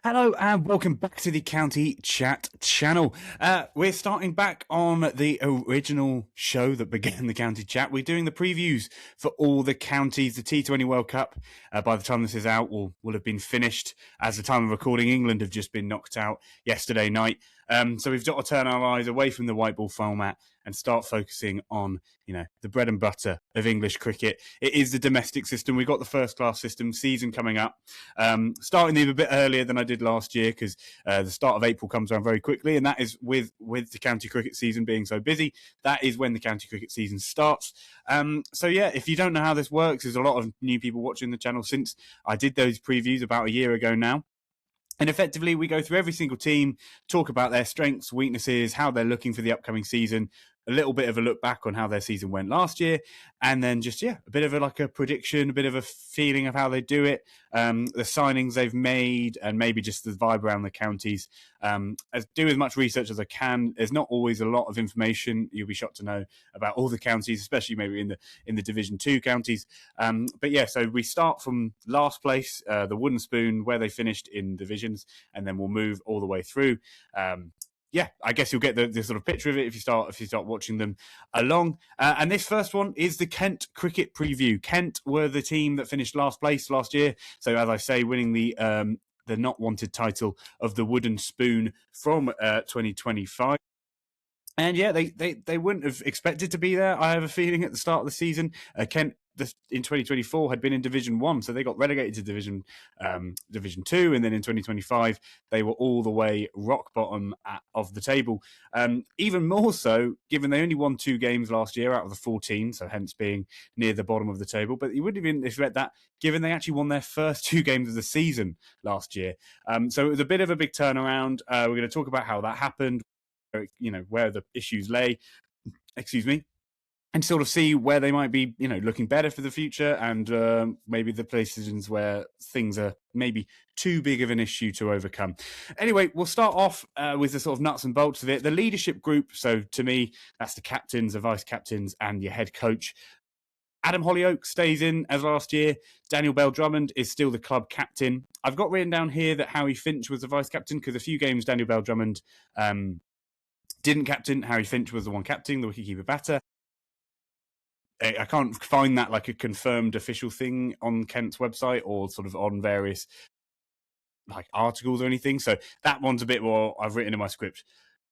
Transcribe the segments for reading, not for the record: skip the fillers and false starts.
Hello and welcome back to the County Chat channel. We're starting back on the original show that began the County Chat. We're doing the previews for all the counties. The T20 World Cup, by the time this is out, will have been finished. As the time of recording, England have just been knocked out yesterday night. So we've got to turn our eyes away from the white ball format and start focusing on, the bread and butter of English cricket. It is the domestic system. We've got the first class system season coming up, starting even a bit earlier than I did last year because the start of April comes around very quickly, and that is with the county cricket season being so busy. That is when the county cricket season starts. So yeah, if you don't know how this works, there's a lot of new people watching the channel since I did those previews about a year ago now. And effectively, we go through every single team, talk about their strengths, weaknesses, how they're looking for the upcoming season, a little bit of a look back on how their season went last year, and then just, a bit of a prediction, a bit of a feeling of how they do it, the signings they've made, and maybe just the vibe around the counties. As do as much research as I can. There's not always a lot of information. You'll be shocked to know about all the counties, especially maybe in the Division 2 counties. But yeah, so we start from last place, the Wooden Spoon, where they finished in divisions, and then we'll move all the way through. I guess you'll get the sort of picture of it if you start watching them along. And this first one is the Kent cricket preview. Kent were the team that finished last place last year. So as I say, winning the not wanted title of the Wooden Spoon from 2025. And yeah, they wouldn't have expected to be there. I have a feeling at the start of the season, Kent in 2024 had been in Division 1, so they got relegated to Division 2, and then in 2025 they were all the way rock bottom of the table. Even more so, given they only won 2 games last year out of the 14, so hence being near the bottom of the table. But you wouldn't even expect that, given they actually won their first 2 games of the season last year. So it was a bit of a big turnaround. We're going to talk about how that happened, where the issues lay. Excuse me. And sort of see where they might be, looking better for the future, and maybe the places where things are maybe too big of an issue to overcome. Anyway, we'll start off with the sort of nuts and bolts of it. The leadership group, so to me, that's the captains, the vice-captains, and your head coach. Adam Hollyoake stays in as last year. Daniel Bell-Drummond is still the club captain. I've got written down here that Harry Finch was the vice-captain because a few games Daniel Bell-Drummond didn't captain. Harry Finch was the one captaining, the wicketkeeper batter. I can't find that like a confirmed official thing on Kent's website or sort of on various like articles or anything. So that one's a bit more I've written in my script.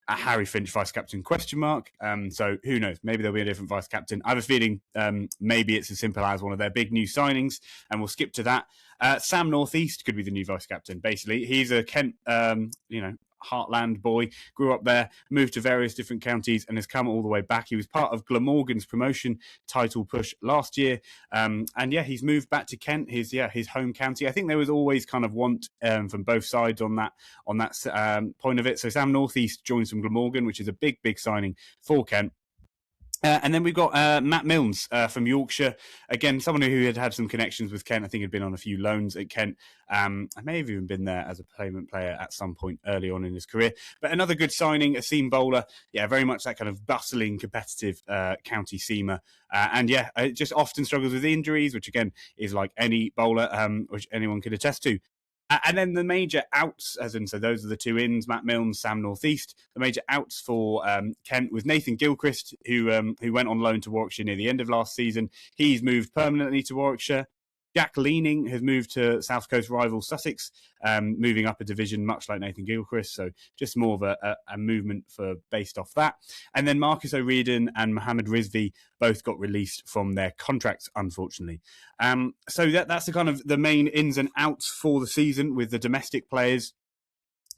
Harry Finch, vice captain, ? So who knows? Maybe there'll be a different vice captain. I have a feeling maybe it's as simple as one of their big new signings, and we'll skip to that. Sam Northeast could be the new vice captain. Basically, he's a Kent, heartland boy, grew up there, moved to various different counties, and has come all the way back. He was part of Glamorgan's promotion title push last year, and he's moved back to Kent, his home county. I think there was always kind of want from both sides on that point of it. So Sam Northeast joins from Glamorgan, which is a big signing for Kent. And then we've got Matt Milnes from Yorkshire. Again, someone who had some connections with Kent. I think had been on a few loans at Kent. I may have even been there as a payment player at some point early on in his career. But another good signing, a seam bowler. Yeah, very much that kind of bustling, competitive county seamer. It just often struggles with injuries, which again is like any bowler, which anyone could attest to. And then the major outs, so those are the 2 ins, Matt Milnes, Sam Northeast. The major outs for Kent was Nathan Gilchrist, who went on loan to Warwickshire near the end of last season. He's moved permanently to Warwickshire. Jack Leaning has moved to South Coast rival Sussex, moving up a division, much like Nathan Gilchrist. So just more of a movement based off that. And then Marcus O'Riordan and Mohammed Rizvi both got released from their contracts, unfortunately. So that's the kind of the main ins and outs for the season with the domestic players.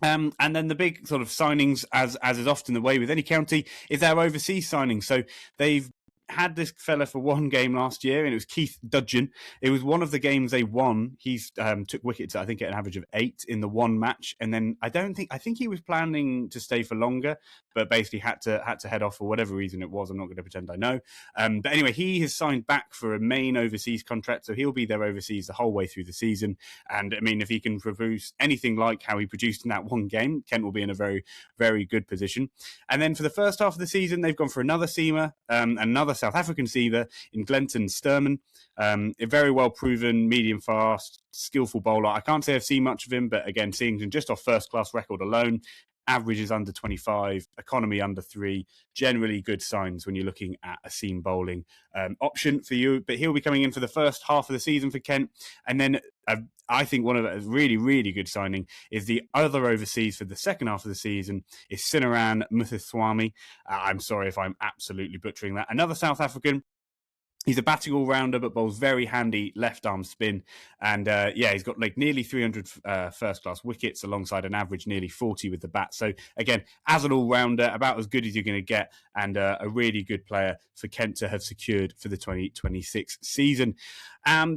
And then the big sort of signings, as is often the way with any county, is their overseas signings. So they've had this fella for 1 game last year, and it was Keith Dudgeon. It was one of the games they won. He's took wickets, I think, at an average of 8 in the one match, and then I think he was planning to stay for longer, but basically had to head off for whatever reason it was. I'm not going to pretend I know. But anyway, he has signed back for a main overseas contract, so he'll be there overseas the whole way through the season. And I mean, if he can produce anything like how he produced in that 1 game, Kent will be in a very, very good position. And then for the first half of the season, they've gone for another seamer, another South African seamer in Glenton Sturman. A very well proven, medium fast, skillful bowler. I can't say I've seen much of him, but again, seeing him just off first class record alone, averages under 25, economy under 3, generally good signs when you're looking at a seam bowling option for you. But he'll be coming in for the first half of the season for Kent. And then I think one of a really, really good signing is the other overseas for the second half of the season is Sinaran Muthuswamy. I'm sorry if I'm absolutely butchering that. Another South African. He's a batting all-rounder, but bowls very handy left-arm spin. And he's got like nearly 300 first-class wickets alongside an average nearly 40 with the bat. So again, as an all-rounder, about as good as you're going to get, and a really good player for Kent to have secured for the 2026 season.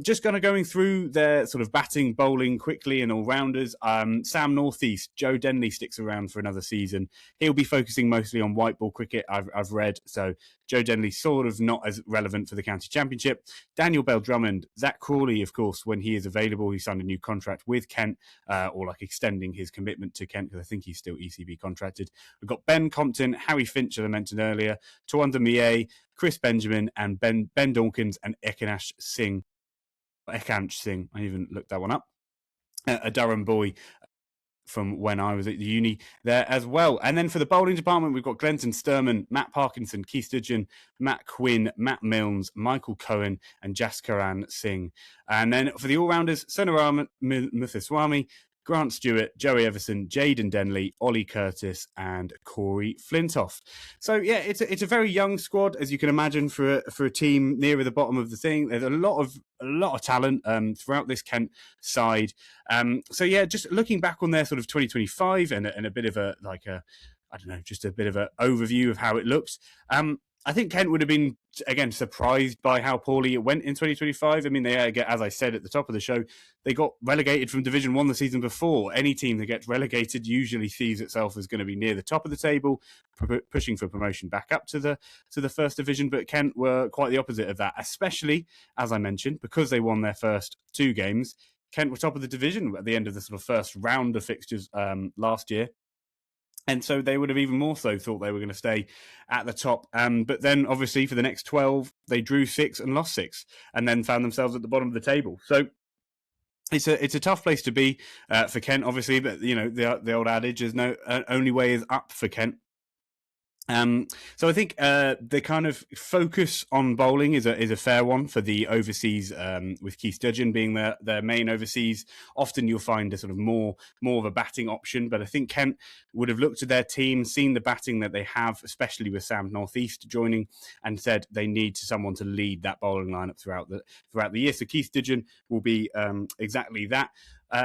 Just going through their sort of batting, bowling quickly and all-rounders. Sam Northeast, Joe Denley sticks around for another season. He'll be focusing mostly on white ball cricket, I've read. So Joe Denley sort of not as relevant for the county championship. Daniel Bell-Drummond, Zach Crawley, of course, when he is available, he signed a new contract with Kent, or like extending his commitment to Kent, because I think he's still ECB contracted. We've got Ben Compton, Harry Finch, as I mentioned earlier, Tawanda Mie, Chris Benjamin, and Ben Dawkins and Ekansh Singh. I even looked that one up. A Durham boy from when I was at the uni there as well. And then for the bowling department, we've got Glenton Sturman, Matt Parkinson, Keith Sturgeon, Matt Quinn, Matt Milnes, Michael Cohen, and Jaskaran Singh. And then for the all-rounders, Sundaram Muthuswamy, Grant Stewart, Joey Everson, Jaden Denley, Ollie Curtis, and Corey Flintoff. So yeah, it's a very young squad, as you can imagine, for a team nearer the bottom of the thing. There's a lot of talent throughout this Kent side. So yeah, just looking back on their sort of 2025 and a bit of just a bit of an overview of how it looks. I think Kent would have been, again, surprised by how poorly it went in 2025. I mean, as I said at the top of the show, they got relegated from Division 1 the season before. Any team that gets relegated usually sees itself as going to be near the top of the table, pushing for promotion back up to the first division. But Kent were quite the opposite of that, especially, as I mentioned, because they won their first 2 games. Kent were top of the division at the end of the sort of first round of fixtures last year. And so they would have even more so thought they were going to stay at the top. But then, obviously, for the next 12, they drew 6 and lost 6, and then found themselves at the bottom of the table. So it's a tough place to be for Kent, obviously. But you know, the old adage is no only way is up for Kent. So I think the kind of focus on bowling is a fair one for the overseas, with Keith Sturgeon being their main overseas. Often you'll find a sort of more of a batting option, but I think Kent would have looked at their team, seen the batting that they have, especially with Sam Northeast joining, and said they need someone to lead that bowling lineup throughout the year. So Keith Sturgeon will be exactly that.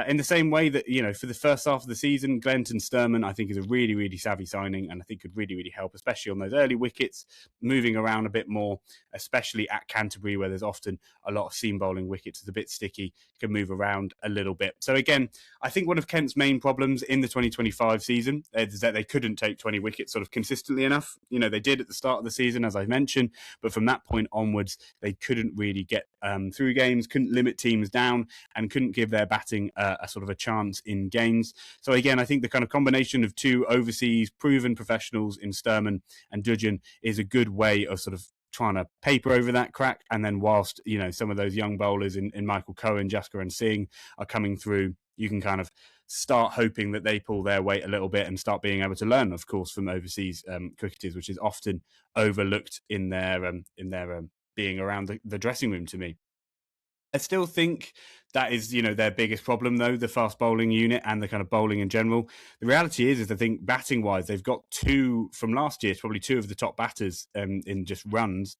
In the same way that, you know, for the first half of the season, Glenton Sturman, I think, is a really, really savvy signing, and I think could really, really help, especially on those early wickets, moving around a bit more, especially at Canterbury, where there's often a lot of seam bowling wickets. It's a bit sticky, can move around a little bit. So again, I think one of Kent's main problems in the 2025 season is that they couldn't take 20 wickets sort of consistently enough. You know, they did at the start of the season, as I mentioned, but from that point onwards, they couldn't really get through games, couldn't limit teams down, and couldn't give their batting a sort of a chance in games. So again, I think the kind of combination of 2 overseas proven professionals in Sturman and Dudgeon is a good way of sort of trying to paper over that crack. And then whilst, you know, some of those young bowlers in Michael Cohen, Jasker and Singh are coming through, you can kind of start hoping that they pull their weight a little bit and start being able to learn, of course, from overseas cricketers, which is often overlooked in their being around the dressing room to me. I still think that is, you know, their biggest problem, though, the fast bowling unit and the kind of bowling in general. The reality is I think batting-wise, they've got 2 from last year, probably 2 of the top batters in just runs.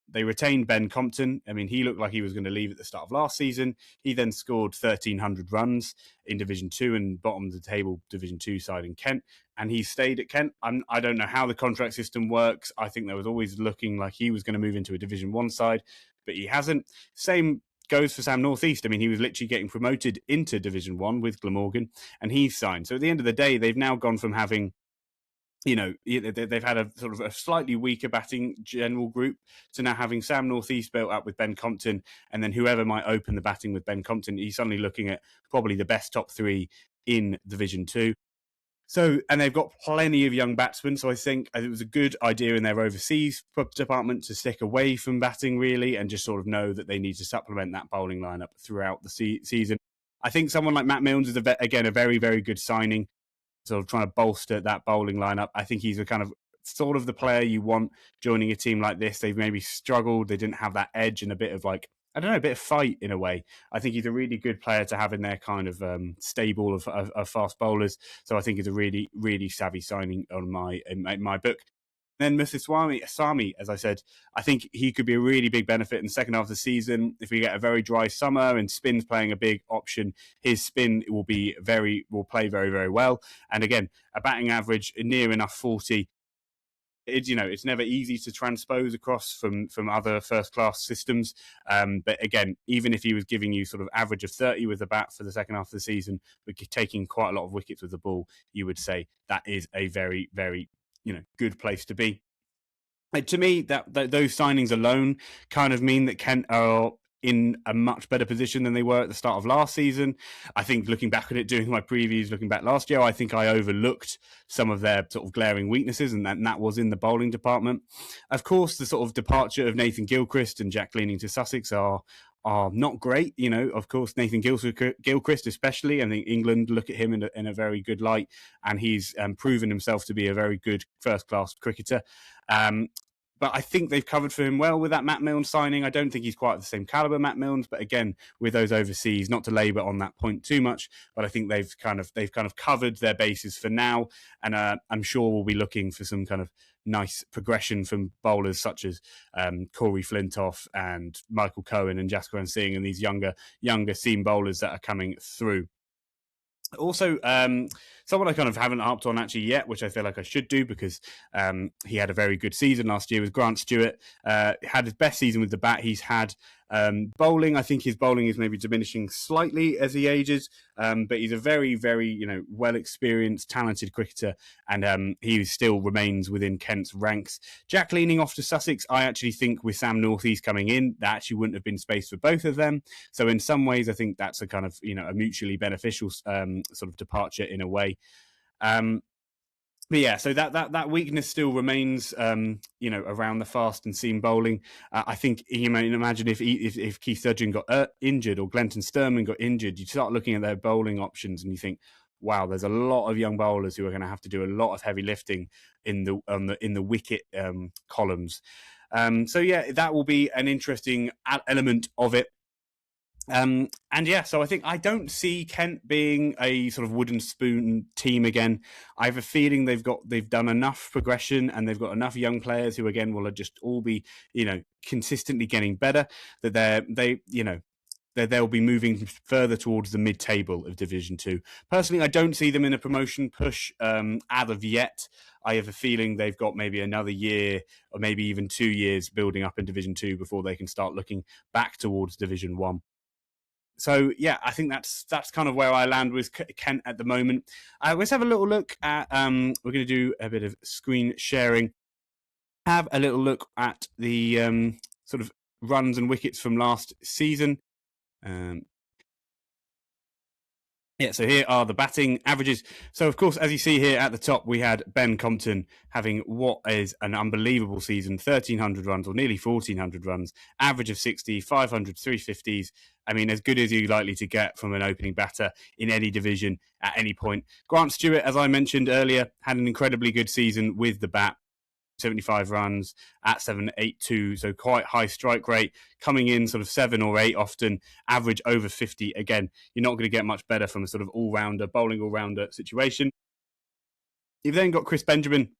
They retained Ben Compton. I mean, he looked like he was going to leave at the start of last season. He then scored 1,300 runs in Division 2 and bottom of the table Division 2 side in Kent. And he stayed at Kent. I don't know how the contract system works. I think there was always looking like he was going to move into a Division 1 side, but he hasn't. Same goes for Sam Northeast. I mean, he was literally getting promoted into Division 1 with Glamorgan, and he's signed. So at the end of the day, they've now gone from having, you know, they've had a sort of a slightly weaker batting general group to now having Sam Northeast built up with Ben Compton, and then whoever might open the batting with Ben Compton, he's suddenly looking at probably the best top 3 in Division 2. So, and they've got plenty of young batsmen. So I think it was a good idea in their overseas department to stick away from batting really and just sort of know that they need to supplement that bowling lineup throughout the season. I think someone like Matt Milnes is, again, a very, very good signing, sort of trying to bolster that bowling lineup. I think he's a kind of sort of the player you want joining a team like this. They've maybe struggled. They didn't have that edge and a bit of like, I don't know, a bit of fight in a way. I think he's a really good player to have in their kind of stable of fast bowlers. So I think it's a really, really savvy signing on in my book. Then Sami, as I said, I think he could be a really big benefit in the second half of the season. If we get a very dry summer and spin's playing a big option, his spin will play very, very well. And again, a batting average near enough 40. It's never easy to transpose across from other first class systems. But again, even if he was giving you sort of average of 30 with the bat for the second half of the season, but taking quite a lot of wickets with the ball, you would say that is a very, very, good place to be. To me, that those signings alone kind of mean that Kent are in a much better position than they were at the start of last season. I think looking back at it, doing my previews, looking back last year, I think I overlooked some of their sort of glaring weaknesses, and that was in the bowling department. Of course, the sort of departure of Nathan Gilchrist and Jack Leaning to Sussex are not great. Of course, Nathan Gilchrist especially, I think England look at him in a very good light, and he's proven himself to be a very good first-class cricketer. But I think they've covered for him well with that Matt Milnes signing. I don't think he's quite the same caliber Matt Milnes, but again, with those overseas, not to labour on that point too much, but I think they've kind of covered their bases for now, and I'm sure we'll be looking for some kind of nice progression from bowlers such as Corey Flintoff and Michael Cohen and Jaskaran Singh and these younger seam bowlers that are coming through. Also, someone I kind of haven't harped on actually yet, which I feel like I should do because he had a very good season last year, was Grant Stewart. Had his best season with the bat he's had. Bowling, I think his bowling is maybe diminishing slightly as he ages, but he's a very, very, well-experienced, talented cricketer, and he still remains within Kent's ranks. Jack Leaning off to Sussex, I actually think with Sam Northeast coming in, that actually wouldn't have been space for both of them. So in some ways, I think that's a kind of, a mutually beneficial sort of departure in a way. But yeah, so that weakness still remains, around the fast and seam bowling. I think you may imagine if Keith Sturgeon got injured or Glenton Sturman got injured, you start looking at their bowling options and you think, wow, there's a lot of young bowlers who are going to have to do a lot of heavy lifting in the wicket columns. So yeah, that will be an interesting element of it. And yeah, so I don't see Kent being a sort of wooden spoon team again. I have a feeling they've done enough progression and they've got enough young players who again will just all be, consistently getting better, that they'll be moving further towards the mid-table of Division 2. Personally, I don't see them in a promotion push as of yet. I have a feeling they've got maybe another year or maybe even 2 years building up in Division 2 before they can start looking back towards Division 1. So yeah, I think that's kind of where I land with Kent at the moment. Let's have a little look at. We're going to do a bit of screen sharing. Have a little look at the sort of runs and wickets from last season. Yeah, so here are the batting averages. So, of course, as you see here at the top, we had Ben Compton having what is an unbelievable season, 1,300 runs or nearly 1,400 runs, average of 60, 500, 350s. I mean, as good as you're likely to get from an opening batter in any division at any point. Grant Stewart, as I mentioned earlier, had an incredibly good season with the bat. 75 runs at 7.82, so quite high strike rate, coming in sort of 7 or 8 often, average over 50. Again, you're not going to get much better from a sort of bowling all-rounder situation. You've then got Chris Benjamin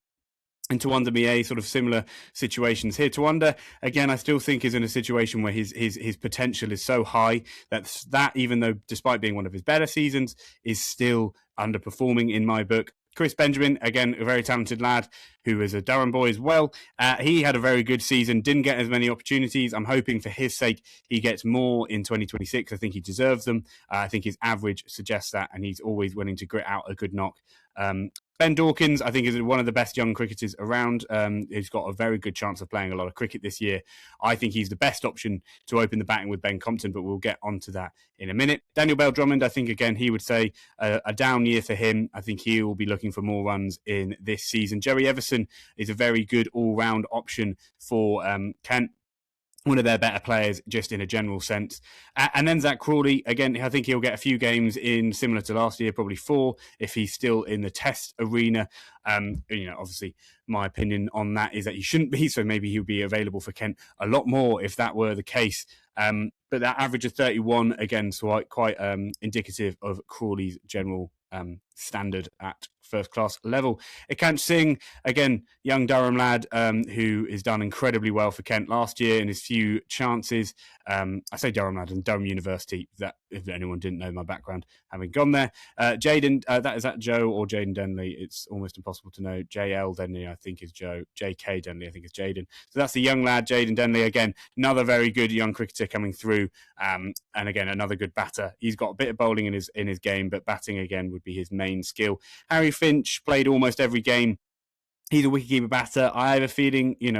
and Tawanda Mie, sort of similar situations here. Tawanda, again, I still think is in a situation where his potential is so high that even though, despite being one of his better seasons, is still underperforming in my book. Chris Benjamin, again, a very talented lad who is a Durham boy as well. He had a very good season, didn't get as many opportunities. I'm hoping for his sake he gets more in 2026. I think he deserves them. I think his average suggests that, and he's always willing to grit out a good knock. Ben Dawkins, I think, is one of the best young cricketers around. He's got a very good chance of playing a lot of cricket this year. I think he's the best option to open the batting with Ben Compton, but we'll get onto that in a minute. Daniel Bell-Drummond, I think, again, he would say a down year for him. I think he will be looking for more runs in this season. Jerry Everson is a very good all-round option for Kent. One of their better players, just in a general sense. And then Zach Crawley, again, I think he'll get a few games in similar to last year, probably 4, if he's still in the test arena. Obviously, my opinion on that is that he shouldn't be, so maybe he'll be available for Kent a lot more if that were the case. But that average of 31, again, so quite indicative of Crawley's general standard at first-class level. Ikansh Singh, again, young Durham lad who has done incredibly well for Kent last year in his few chances. I say Durham lad and Durham University, that if anyone didn't know my background, having gone there. Jaden, is that Joe or Jaden Denley? It's almost impossible to know. JL Denley, I think, is Joe. JK Denley, I think, is Jaden. So that's the young lad, Jaden Denley. Again, another very good young cricketer coming through. And again, another good batter. He's got a bit of bowling in his game, but batting again would be his main skill. Harry Finch played almost every game. He's a wicketkeeper batter. I have a feeling, I'm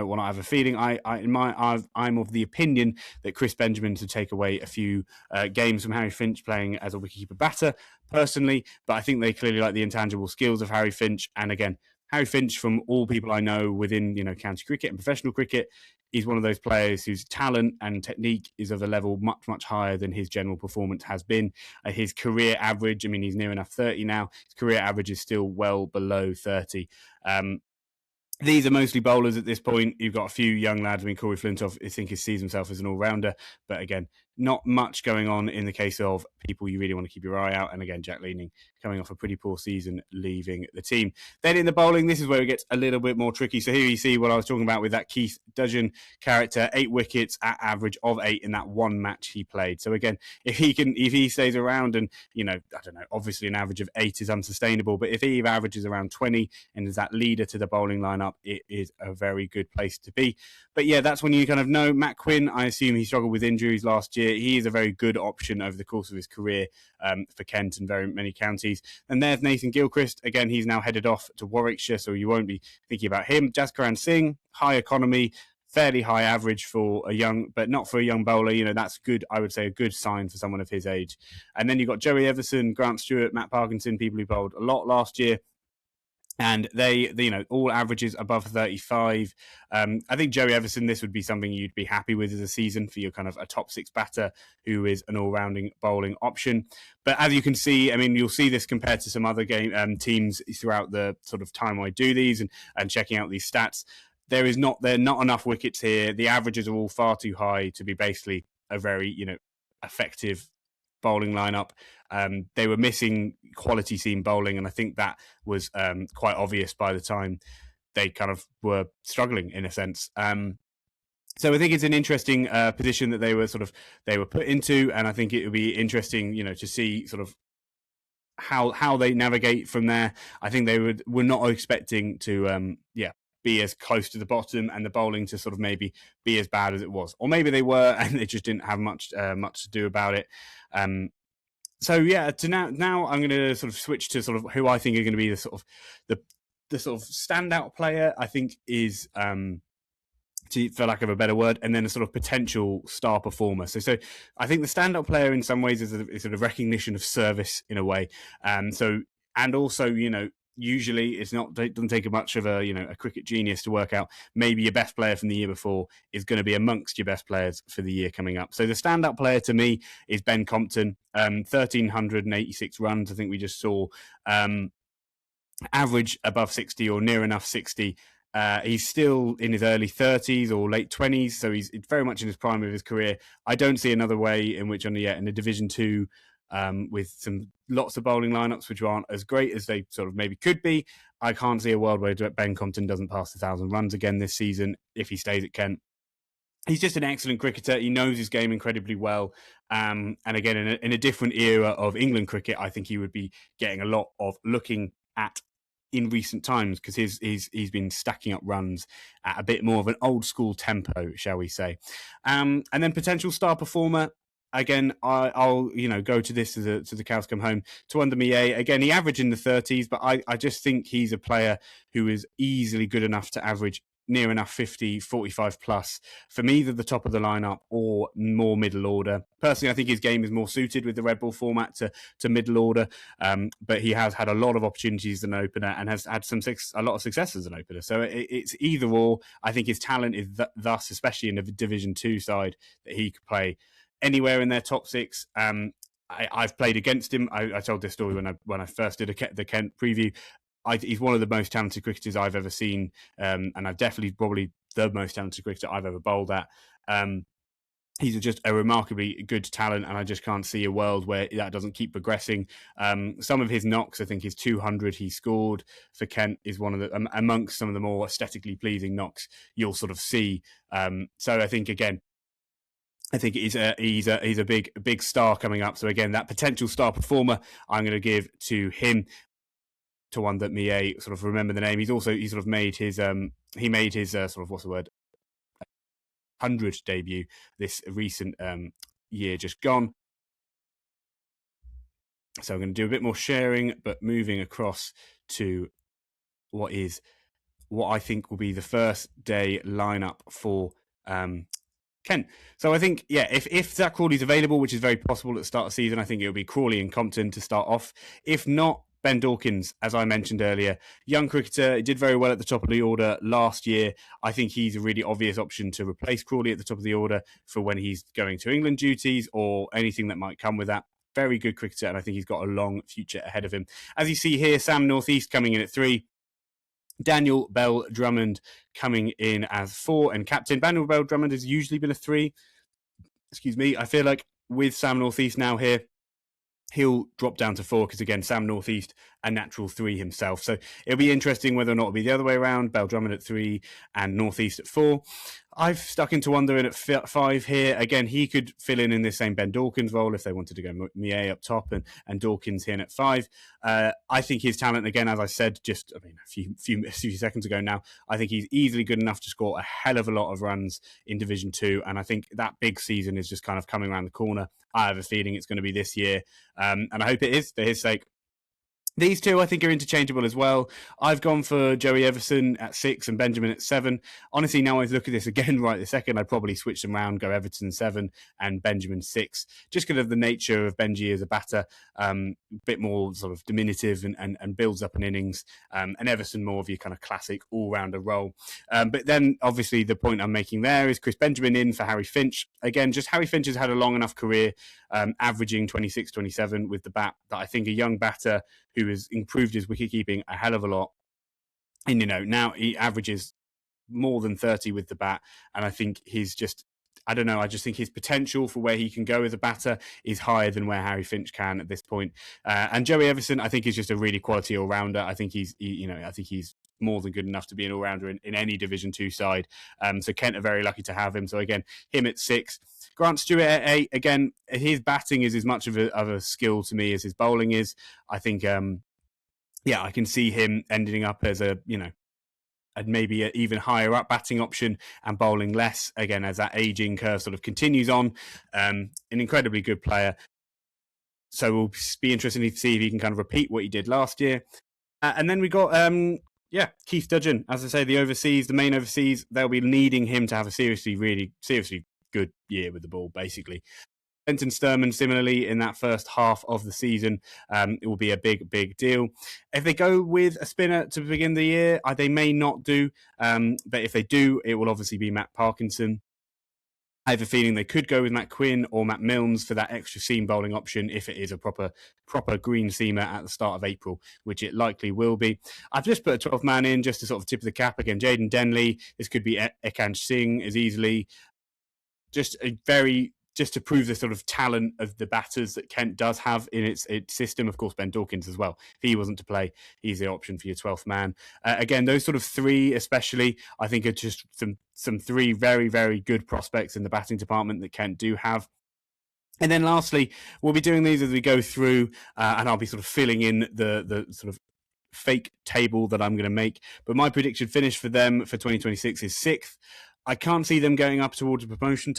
of the opinion that Chris Benjamin to take away a few games from Harry Finch playing as a wicketkeeper batter, personally. But I think they clearly like the intangible skills of Harry Finch. And again, Harry Finch, from all people I know within, county cricket and professional cricket, is one of those players whose talent and technique is of a level much, much higher than his general performance has been. His career average, he's near enough 30 now. His career average is still well below 30. These are mostly bowlers at this point. You've got a few young lads. Corey Flintoff, I think, sees himself as an all-rounder. But again, not much going on in the case of people you really want to keep your eye out. And again, Jack Leaning coming off a pretty poor season, leaving the team. Then in the bowling, this is where it gets a little bit more tricky. So here you see what I was talking about with that Keith Dudgeon character, 8 wickets at average of 8 in that one match he played. So again, if he stays around and, I don't know, obviously an average of 8 is unsustainable, but if he averages around 20 and is that leader to the bowling lineup, it is a very good place to be. But yeah, that's when you kind of know. Matt Quinn, I assume he struggled with injuries last year. He is a very good option over the course of his career for Kent and very many counties. And there's Nathan Gilchrist. Again, he's now headed off to Warwickshire, so you won't be thinking about him. Jaskaran Singh, high economy, fairly high average for a young, but not for a young bowler. That's good. I would say a good sign for someone of his age. And then you've got Joey Everson, Grant Stewart, Matt Parkinson, people who bowled a lot last year. And they all averages above 35. I think Joey Everson, this would be something you'd be happy with as a season for your kind of a top 6 batter who is an all-rounding bowling option. But as you can see, you'll see this compared to some other teams throughout the sort of time I do these and checking out these stats. There are not enough wickets here. The averages are all far too high to be basically a very, effective bowling lineup. They were missing quality seam bowling, and I think that was quite obvious by the time they kind of were struggling in a sense. So I think it's an interesting position that they were put into, and I think it would be interesting, to see sort of how they navigate from there. I think they were not expecting to be as close to the bottom and the bowling to sort of maybe be as bad as it was, or maybe they were and they just didn't have much to do about it. So yeah, to now I'm going to sort of switch to sort of who I think are going to be the sort of standout player. I think is for lack of a better word, and then a sort of potential star performer. So I think the standout player in some ways is a sort of recognition of service in a way. And also, usually it doesn't take much of a cricket genius to work out maybe your best player from the year before is going to be amongst your best players for the year coming up. So the standout player to me is Ben Compton, 1,386 runs. I think we just saw average above 60 or near enough 60. He's still in his early 30s or late 20s, so he's very much in his prime of his career. I don't see another way in which in the Division 2 with lots of bowling lineups which aren't as great as they sort of maybe could be. I can't see a world where Ben Compton doesn't pass 1,000 runs again this season if he stays at Kent. He's just an excellent cricketer. He knows his game incredibly well. And again, in a different era of England cricket, I think he would be getting a lot of looking at in recent times because he's been stacking up runs at a bit more of an old school tempo, shall we say. And then potential star performer. again, I'll go to this to the cows come home. To under Mie, again, he averaged in the 30s, but I just think he's a player who is easily good enough to average near enough 50, 45 plus from either the top of the lineup or more middle order. Personally, I think his game is more suited with the Red Bull format to middle order, but he has had a lot of opportunities as an opener and has had a lot of success as an opener. So it's either or. I think his talent is thus, especially in the Division 2 side, that he could play anywhere in their top six. I've played against him. I told this story when I first did the Kent preview. He's one of the most talented cricketers I've ever seen, and I've definitely probably the most talented cricketer I've ever bowled at. He's just a remarkably good talent, and I just can't see a world where that doesn't keep progressing. Some of his knocks, I think his 200 he scored for Kent is one of the amongst some of the more aesthetically pleasing knocks you'll sort of see. So I think again, he's a big star coming up. So again, that potential star performer, I'm going to give to him. To one that Mie sort of remember the name. He sort of made his sort of what's the word 100 debut this recent year just gone. So I'm going to do a bit more sharing, but moving across to what I think will be the first day lineup for Kent. So I think, if Zach Crawley's available, which is very possible at the start of the season, I think it'll be Crawley and Compton to start off. If not, Ben Dawkins, as I mentioned earlier, young cricketer, did very well at the top of the order last year. I think he's a really obvious option to replace Crawley at the top of the order for when he's going to England duties or anything that might come with that. Very good cricketer, and I think he's got a long future ahead of him. As you see here, Sam Northeast coming in at 3. Daniel Bell Drummond coming in as 4 and captain. Daniel Bell Drummond has usually been a 3. Excuse me. I feel like with Sam Northeast now here, he'll drop down to 4 because, again, Sam Northeast, a natural 3 himself. So it'll be interesting whether or not it'll be the other way around, Bell Drummond at 3 and Northeast at 4. I've stuck into Wonder in at 5 here. Again, he could fill in this same Ben Dawkins role if they wanted to go Mie up top and Dawkins here at 5. I think his talent, again, as I said, a few seconds ago now, I think he's easily good enough to score a hell of a lot of runs in Division 2. And I think that big season is just kind of coming around the corner. I have a feeling it's going to be this year. And I hope it is for his sake. These two, I think, are interchangeable as well. I've gone for Joey Everson at 6 and Benjamin at 7. Honestly, now I look at this again right this second, I'd probably switch them around, go Everton 7 and Benjamin 6, just because of the nature of Benji as a batter, a bit more sort of diminutive and builds up an innings, and Everson more of your kind of classic all-rounder role. But then, obviously, the point I'm making there is Chris Benjamin in for Harry Finch. Again, just Harry Finch has had a long enough career, averaging 26, 27 with the bat, that I think a young batter who has improved his wicket-keeping a hell of a lot. And, now he averages more than 30 with the bat. And I think I just think his potential for where he can go as a batter is higher than where Harry Finch can at this point. And Joey Everson, I think, is just a really quality all-rounder. I think he's more than good enough to be an all-rounder in any Division 2 side. So Kent are very lucky to have him. So again, him at 6. Grant Stewart at 8. Again, his batting is as much of a skill to me as his bowling is. I think, I can see him ending up as maybe an even higher up batting option and bowling less, again, as that aging curve sort of continues on. An incredibly good player. So we'll be interested to see if he can kind of repeat what he did last year. And then we got, Keith Dudgeon. As I say, the main overseas, they'll be needing him to have a really seriously good year with the ball, basically. Benton Sturman, similarly, in that first half of the season, it will be a big deal. If they go with a spinner to begin the year, they may not do. But if they do, it will obviously be Matt Parkinson. I have a feeling they could go with Matt Quinn or Matt Milnes for that extra seam bowling option if it is a proper green seamer at the start of April, which it likely will be. I've just put a 12-man in just to sort of tip of the cap. Again, Jaden Denley. This could be Ekansh Singh as easily. Just to prove the sort of talent of the batters that Kent does have in its system. Of course, Ben Dawkins as well. If he wasn't to play, he's the option for your 12th man. Again, those sort of 3 especially, I think are just some 3 very, very good prospects in the batting department that Kent do have. And then lastly, we'll be doing these as we go through, and I'll be sort of filling in the sort of fake table that I'm going to make. But my prediction finish for them for 2026 is 6th. I can't see them going up towards a promotion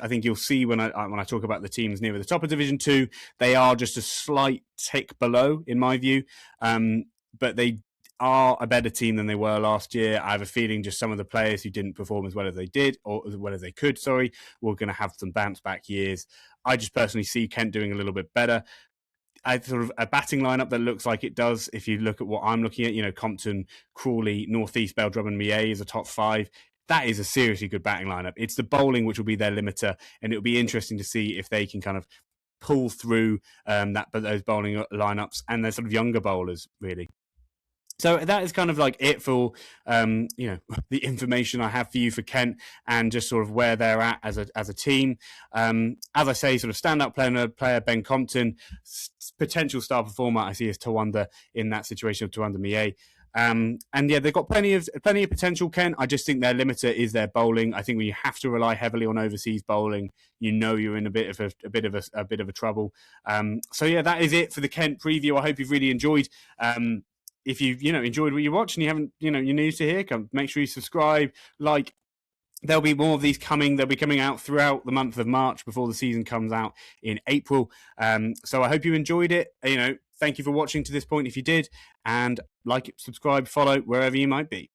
I think you'll see when I talk about the teams near the top of Division 2, they are just a slight tick below, in my view. But they are a better team than they were last year. I have a feeling just some of the players who didn't perform as well as they did, or as well as they could, were going to have some bounce back years. I just personally see Kent doing a little bit better. Sort of a batting lineup that looks like it does. If you look at what I'm looking at, Compton, Crawley, North East, Belldrummond, Millet is a top 5. That is a seriously good batting lineup. It's the bowling which will be their limiter, and it'll be interesting to see if they can kind of pull through those bowling lineups and their sort of younger bowlers, really. So that is kind of like it for, the information I have for you for Kent and just sort of where they're at as a team. As I say, sort of standout player Ben Compton, potential star performer I see as Tawanda in that situation of Tawanda Millet. And yeah, they've got plenty of potential, Kent. I just think their limiter is their bowling. I think when you have to rely heavily on overseas bowling, you're in a bit of trouble. So yeah, that is it for the Kent preview. I hope you've really enjoyed. If you've enjoyed what you watch and you haven't, you're new to here, make sure you subscribe, like. There'll be more of these coming. They'll be coming out throughout the month of March before the season comes out in April. So I hope you enjoyed it. Thank you for watching to this point if you did. And like, subscribe, follow wherever you might be.